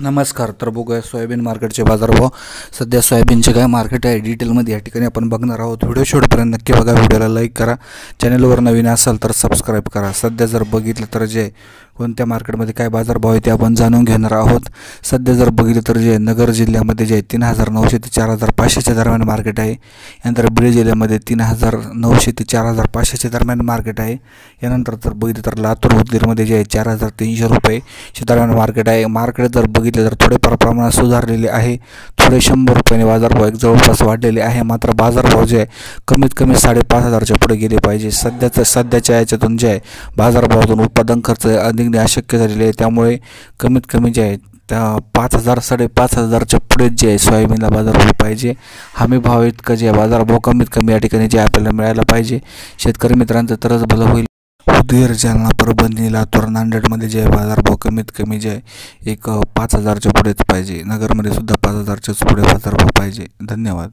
नमस्कार. तर बघूया सोयाबीन मार्केटचे बाजारभाव. सध्या सोयाबीनचे काय मार्केट आहे डिटेलमध्ये या ठिकाणी आपण बघणार आहोत. व्हिडिओ शेवटपर्यंत नक्की बघा. व्हिडिओला लाईक करा. चॅनलवर नवीन असाल तर सबस्क्राईब करा. सध्या जर बघितलं तर जे कोणत्या मार्केटमध्ये काय बाजारभाव आहे ते आपण जाणून घेणार आहोत. सध्या जर बघितलं तर जे नगर जिल्ह्यामध्ये जे 3,900 ते 4,500च्या दरम्यान मार्केट आहे. यानंतर बीड जिल्ह्यामध्ये 3,900 ते 4,500च्या दरम्यान मार्केट आहे. यानंतर जर बघितलं तर लातूर उदगीरमध्ये जे 4,300 रुपयेच्या दरम्यान मार्केट आहे. मार्केट जर बघितलं तर थोडेफार प्रमाणात सुधारलेले आहे. थोडे 100 रुपयाने बाजारभाव एक जवळपास वाढलेले आहे. मात्र बाजारभाव जे आहे कमीत कमी 5,500च्या पुढे गेले पाहिजे. सध्याच्या याच्यातून जे आहे बाजारभावातून उत्पादन खर्च निघणे अशक्य झालेले आहे. त्यामुळे कमीत कमी जे आहे त्या 5,000 5,500च्या पुढे जे आहे सोयाबीनला बाजारभाव पाहिजे. हमी भाव इतका जे आहे बाजारभाव कमीत कमी या ठिकाणी जे आपल्याला मिळायला पाहिजे. शेतकरी मित्रांचं तरच भलं होईल. उदगीर, जालना, परभणी, लातूर, नांदेडमध्ये जे आहे बाजारभाव कमीत कमी जे आहे एक 5,000च्या पुढेच पाहिजे. नगरमध्ये सुद्धा 5,000च्याच पुढे बाजारभाव पाहिजे. धन्यवाद.